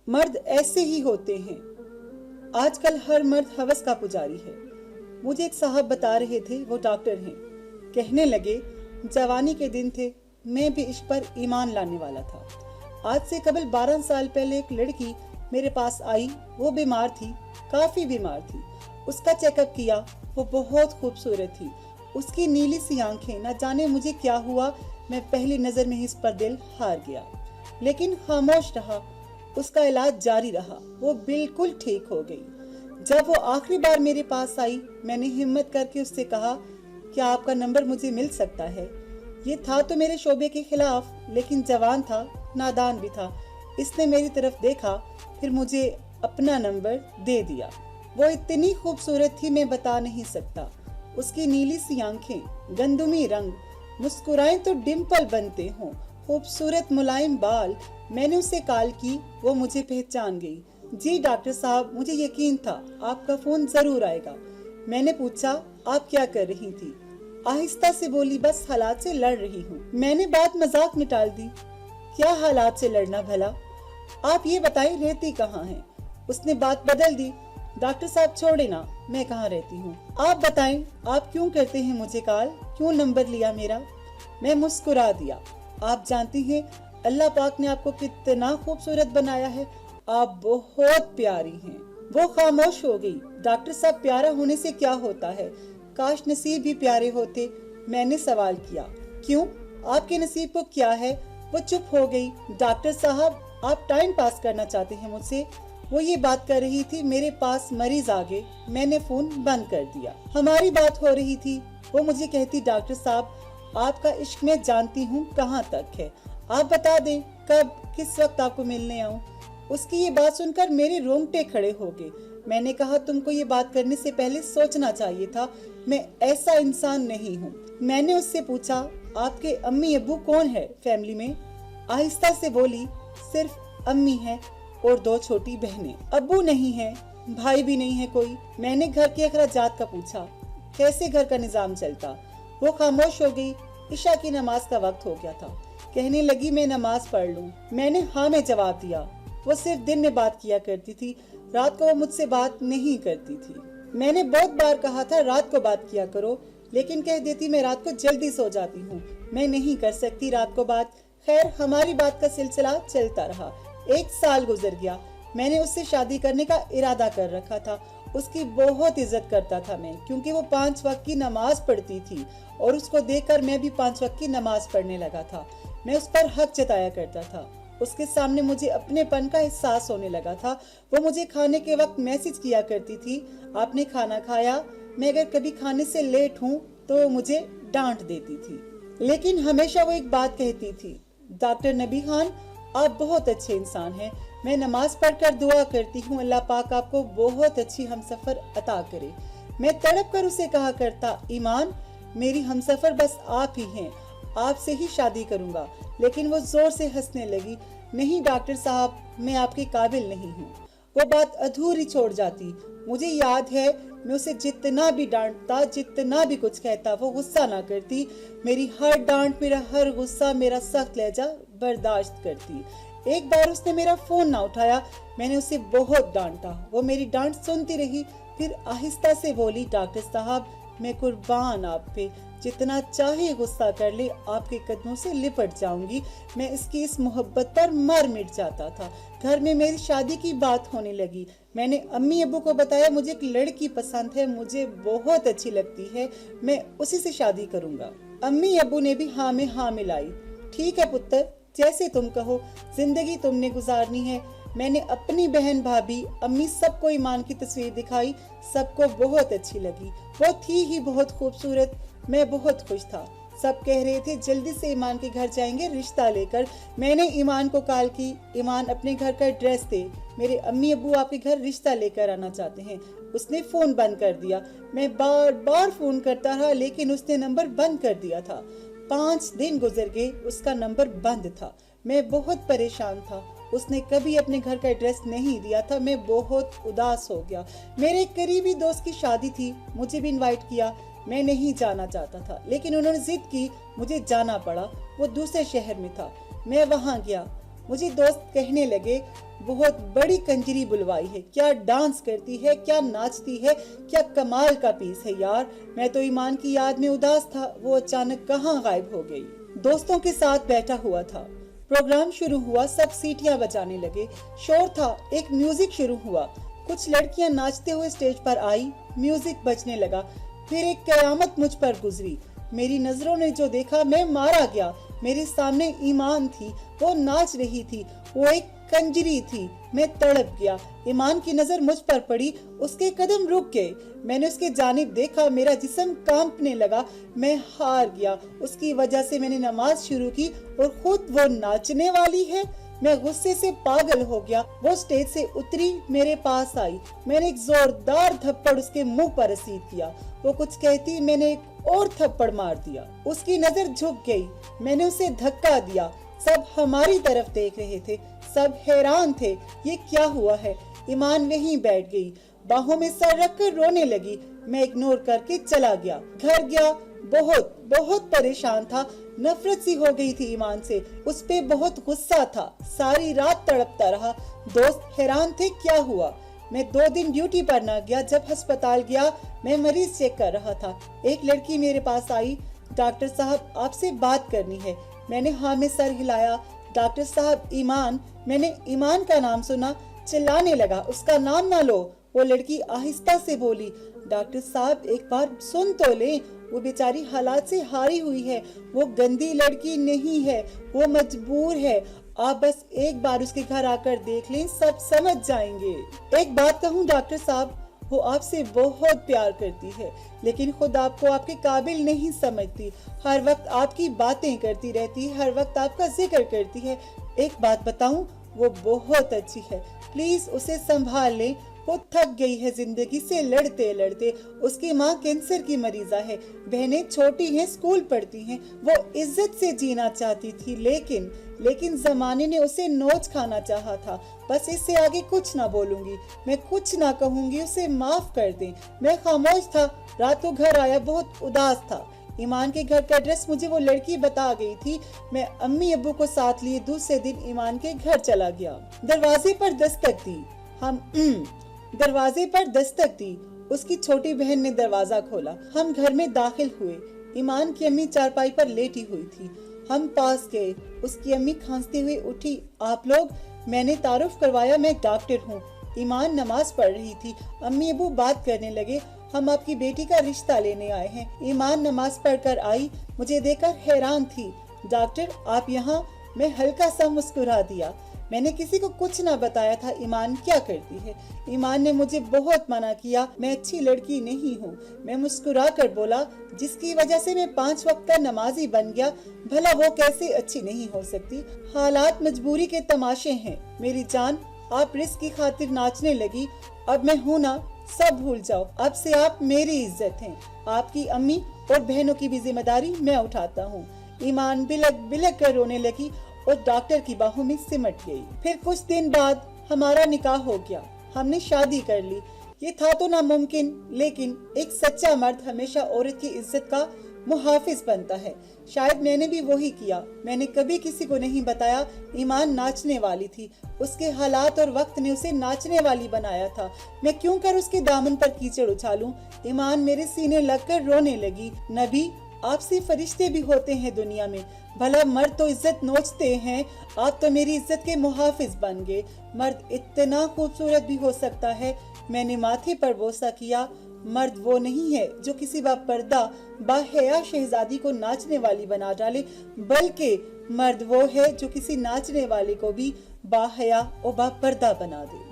मर्द ऐसे ही होते हैं। आजकल हर मर्द हवस का पुजारी है। मुझे एक साहब बता रहे थे, वो डॉक्टर हैं। कहने लगे, जवानी के दिन थे, मैं भी इश्क पर ईमान लाने वाला था। आज से कबल 12 साल पहले एक लड़की मेरे पास आई। वो बीमार थी, काफी बीमार थी। उसका चेकअप किया, वो बहुत खूबसूरत थी। उसकी नीली सी आंखें, न जाने मुझे क्या हुआ, मैं पहली नजर में ही इस पर दिल हार गया। लेकिन खामोश रहा, उसका इलाज जारी रहा। वो बिल्कुल ठीक हो गई। जब वो आखिरी बार मेरे पास आई, मैंने हिम्मत करके उससे कहा, क्या आपका नंबर मुझे मिल सकता है? ये था तो मेरे शोबे के खिलाफ, लेकिन जवान था, नादान भी था। इसने मेरी तरफ देखा, फिर मुझे अपना नंबर दे दिया। वो इतनी खूबसूरत थी, मैं बता नहीं सकता। उसकी नीली सी आंखें, गंदुमी रंग, मुस्कुराए तो डिम्पल बनते हों, खूबसूरत मुलायम बाल। मैंने उसे कॉल की, वो मुझे पहचान गई। जी डॉक्टर साहब, मुझे यकीन था आपका फोन जरूर आएगा। मैंने पूछा, आप क्या कर रही थी? आहिस्ता से बोली, बस हालात से लड़ रही हूँ। मैंने बात मजाक में टाल दी। क्या हालात से लड़ना भला? आप ये बताएं, रहती कहाँ हैं? उसने बात बदल दी। डॉक्टर साहब छोड़े ना, मैं कहाँ रहती हूँ? आप बताएं, आप क्यों करते हैं मुझे कॉल? क्यों नंबर लिया मेरा? मैं मुस्कुरा दिया। आप जानती हैं, अल्लाह पाक ने आपको कितना खूबसूरत बनाया है। आप बहुत प्यारी हैं। वो खामोश हो गई। डॉक्टर साहब, प्यारा होने से क्या होता है? काश नसीब भी प्यारे होते। मैंने सवाल किया, क्यों? आपके नसीब को क्या है? वो चुप हो गई। डॉक्टर साहब, आप टाइम पास करना चाहते हैं मुझसे? वो ये बात कर रही थी, मेरे पास मरीज आ गए। मैंने फोन बंद कर दिया। हमारी बात हो रही थी। वो मुझे कहती, डॉक्टर साहब, आपका इश्क मैं जानती हूँ कहाँ तक है। आप बता दें कब, किस वक्त आपको मिलने आऊँ। उसकी ये बात सुनकर मेरे रोंगटे खड़े हो गए। मैंने कहा, तुमको ये बात करने से पहले सोचना चाहिए था। मैं ऐसा इंसान नहीं हूँ। मैंने उससे पूछा, आपके अम्मी अब्बू कौन है फैमिली में? आहिस्ता से बोली, सिर्फ अम्मी है और 2 छोटी बहनें। अब्बू नहीं है, भाई भी नहीं है कोई। मैंने घर के अखराजात का पूछा, कैसे घर का निजाम चलता? वो खामोश हो गई। इशा की नमाज का वक्त हो गया था। कहने लगी, मैं नमाज पढ़ लूं। मैंने हाँ में जवाब दिया। वो सिर्फ दिन में बात किया करती थी, रात को वो मुझसे बात नहीं करती थी। मैंने बहुत बार कहा था रात को बात किया करो, लेकिन कह देती मैं रात को जल्दी सो जाती हूँ, मैं नहीं कर सकती रात को बात। खैर, हमारी बात का सिलसिला चलता रहा। 1 साल गुजर गया। मैंने उससे शादी करने का इरादा कर रखा था। उसकी बहुत इज्जत करता था मैं, क्योंकि वो 5 वक्त की नमाज पढ़ती थी और उसको देखकर मैं भी 5 वक्त की नमाज पढ़ने लगा था। मैं उस पर हक जताया करता था। उसके सामने मुझे अपनेपन का एहसास होने लगा था। वो मुझे खाने के वक्त मैसेज किया करती थी, आपने खाना खाया? मैं अगर कभी खाने से लेट हूँ तो मुझे डांट देती थी, लेकिन हमेशा वो एक बात कहती थी, डॉक्टर नबी खान, आप बहुत अच्छे इंसान हैं। मैं नमाज पढ़कर दुआ करती हूँ, अल्लाह पाक आपको बहुत अच्छी हमसफर अता करे। मैं तड़प कर उसे कहा करता, ईमान, मेरी हमसफर बस आप ही हैं, आपसे ही शादी करूंगा। लेकिन वो जोर से हंसने लगी, नहीं डॉक्टर साहब, मैं आपके काबिल नहीं हूँ। वो बात अधूरी छोड़ जाती। मुझे याद है, मैं उसे जितना भी डांटता, जितना भी कुछ कहता, वो गुस्सा ना करती। मेरी हर डांट, मेरा हर गुस्सा, मेरा सख्त लहजा बर्दाश्त करती। एक बार उसने मेरा फोन ना उठाया। मैंने उसे बहुत डांटा। वो मेरी डांट सुनती रही, फिर आहिस्ता से बोली, डॉक्टर साहब, मैं कुर्बान आप पे, जितना चाहे गुस्सा कर ले, आपके कदमों से लिपट जाऊंगी। मैं इसकी इस मोहब्बत पर मर मिट जाता था। घर में मेरी शादी की बात होने लगी। मैंने अम्मी अब्बू को बताया, मुझे एक लड़की पसंद है, मुझे बहुत अच्छी लगती है, मैं उसी से शादी करूंगा। अम्मी अब्बू ने भी हाँ में हाँ मिलाई। ठीक है पुत्र, जैसे तुम कहो, जिंदगी तुमने गुजारनी है। मैंने अपनी बहन, भाभी, अम्मी, सबको ईमान की तस्वीर दिखाई। सबको बहुत अच्छी लगी। वो थी ही बहुत खूबसूरत। मैं बहुत खुश था। सब कह रहे थे जल्दी से ईमान के घर जाएंगे रिश्ता लेकर। मैंने ईमान को कॉल की, ईमान अपने घर का एड्रेस दे, मेरे अम्मी अब्बू आपके घर रिश्ता लेकर आना चाहते हैं। उसने फोन बंद कर दिया। मैं बार बार फोन करता रहा, लेकिन उसने नंबर बंद कर दिया था। 5 दिन गुजर गए, उसका नंबर बंद था। मैं बहुत परेशान था। उसने कभी अपने घर का एड्रेस नहीं दिया था। मैं बहुत उदास हो गया। मेरे करीबी दोस्त की शादी थी, मुझे भी इनवाइट किया। मैं नहीं जाना चाहता था, लेकिन उन्होंने जिद की, मुझे जाना पड़ा। वो दूसरे शहर में था। मैं वहां गया। مجھے دوست کہنے لگے بہت بڑی کنجری بلوائی ہے، کیا ڈانس کرتی ہے، کیا ناچتی ہے، کیا کمال کا پیس ہے یار۔ میں تو ایمان کی یاد میں اداس تھا، وہ اچانک کہاں غائب ہو گئی۔ دوستوں کے ساتھ بیٹھا ہوا تھا، پروگرام شروع ہوا، سب سیٹیاں بجانے لگے، شور تھا، ایک میوزک شروع ہوا، کچھ لڑکیاں ناچتے ہوئے سٹیج پر آئی، میوزک بجنے لگا، پھر ایک قیامت مجھ پر گزری۔ میری نظروں نے جو دیکھا میں مارا گیا۔ میرے سامنے ایمان تھی، وہ ناچ رہی تھی، وہ ایک کنجری تھی، میں تڑپ گیا۔ ایمان کی نظر مجھ پر پڑی، اس کے قدم رک گئے، میں نے اس کے جانب دیکھا، میرا جسم کانپنے لگا، میں ہار گیا۔ اس کی وجہ سے میں نے نماز شروع کی اور خود وہ ناچنے والی ہے۔ میں غصے سے پاگل ہو گیا۔ وہ سٹیج سے اتری، میرے پاس آئی، میں نے ایک زوردار تھپڑ اس کے منہ پر رسید کیا۔ وہ کچھ کہتی، میں نے ایک اور تھپڑ مار دیا۔ اس کی نظر جھک گئی، میں نے اسے دھکا دیا۔ سب ہماری طرف دیکھ رہے تھے، سب حیران تھے، یہ کیا ہوا ہے۔ ایمان وہیں بیٹھ گئی، باہوں میں سر رکھ کر رونے لگی۔ میں اگنور کر کے چلا گیا، گھر گیا، بہت پریشان تھا، نفرت سی ہو گئی تھی ایمان سے، اس پہ بہت غصہ تھا، ساری رات تڑپتا رہا۔ دوست حیران تھے کیا ہوا۔ میں 2 دن ڈیوٹی پر نہ گیا۔ جب ہسپتال گیا میں مریض چیک کر رہا تھا، ایک لڑکی میرے پاس آئی، ڈاکٹر صاحب آپ سے بات کرنی ہے۔ میں نے ہاں میں سر ہلایا۔ ڈاکٹر صاحب ایمان، میں نے ایمان کا نام سنا، چلانے لگا اس کا نام نہ لو۔ وہ لڑکی آہستہ سے بولی، ڈاکٹر صاحب ایک بار سن تو لیں، وہ بیچاری حالات سے ہاری ہوئی ہے، وہ گندی لڑکی نہیں ہے، وہ مجبور ہے، آپ بس ایک بار اس کے گھر آ کر دیکھ لیں، سب سمجھ جائیں گے۔ ایک بات کہوں ڈاکٹر صاحب، وہ آپ سے بہت پیار کرتی ہے، لیکن خود آپ کو آپ کے قابل نہیں سمجھتی، ہر وقت آپ کی باتیں کرتی رہتی ہے، ہر وقت آپ کا ذکر کرتی ہے۔ ایک بات بتاؤں، وہ بہت اچھی ہے، پلیز اسے سنبھال لیں، وہ تھک گئی ہے زندگی سے لڑتے لڑتے، اس کی ماں کینسر کی مریضہ ہے، بہنیں چھوٹی ہیں، اسکول پڑھتی ہیں، وہ عزت سے جینا چاہتی تھی، لیکن زمانے نے اسے نوچ کھانا چاہا تھا۔ بس اس سے آگے کچھ نہ بولوں گی، میں کچھ نہ کہوں گی، اسے معاف کر دیں۔ میں خاموش تھا، رات کو گھر آیا بہت اداس تھا۔ ایمان کے گھر کا ایڈریس مجھے وہ لڑکی بتا گئی تھی۔ میں امی ابو کو ساتھ لیے دوسرے دن ایمان کے گھر چلا گیا۔ دروازے پر دستک دی، اس کی چھوٹی بہن نے دروازہ کھولا، ہم گھر میں داخل ہوئے۔ ایمان کی امی چارپائی پر لیٹی ہوئی تھی، ہم پاس گئے، اس کی امی کھانستے ہوئے اٹھی، آپ لوگ؟ میں نے تعارف کروایا، میں ڈاکٹر ہوں۔ ایمان نماز پڑھ رہی تھی، امی ابو بات کرنے لگے، ہم آپ کی بیٹی کا رشتہ لینے آئے ہیں۔ ایمان نماز پڑھ کر آئی، مجھے دیکھ کر حیران تھی، ڈاکٹر آپ یہاں؟ میں ہلکا سا مسکرا دیا، میں نے کسی کو کچھ نہ بتایا تھا ایمان کیا کرتی ہے۔ ایمان نے مجھے بہت منع کیا، میں اچھی لڑکی نہیں ہوں۔ میں مسکرا کر بولا، جس کی وجہ سے میں 5 وقت کا نمازی بن گیا، بھلا وہ کیسے اچھی نہیں ہو سکتی؟ حالات مجبوری کے تماشے ہیں میری جان، آپ رزق کی خاطر ناچنے لگی، اب میں ہوں نا، سب بھول جاؤ، اب سے آپ میری عزت ہیں، آپ کی امی اور بہنوں کی بھی ذمہ داری میں اٹھاتا ہوں۔ ایمان بلک بلک کر رونے لگی اور ڈاکٹر کی باہوں میں سمٹ گئی۔ پھر کچھ دن بعد ہمارا نکاح ہو گیا، ہم نے شادی کر لی۔ یہ تھا تو ناممکن، لیکن ایک سچا مرد ہمیشہ عورت کی عزت کا محافظ بنتا ہے، شاید میں نے بھی وہی کیا۔ میں نے کبھی کسی کو نہیں بتایا ایمان ناچنے والی تھی، اس کے حالات اور وقت نے اسے ناچنے والی بنایا تھا، میں کیوں کر اس کے دامن پر کیچڑ اچھالوں؟ ایمان میرے سینے لگ کر رونے لگی، نبی آپ سے فرشتے بھی ہوتے ہیں دنیا میں، بھلا مرد تو عزت نوچتے ہیں، آپ تو میری عزت کے محافظ بن گئے۔ مرد اتنا خوبصورت بھی ہو سکتا ہے، میں نے ماتھے پر بوسہ کیا، مرد وہ نہیں ہے جو کسی با پردہ باحیا شہزادی کو ناچنے والی بنا ڈالے، بلکہ مرد وہ ہے جو کسی ناچنے والے کو بھی باحیا اور با پردہ بنا دے۔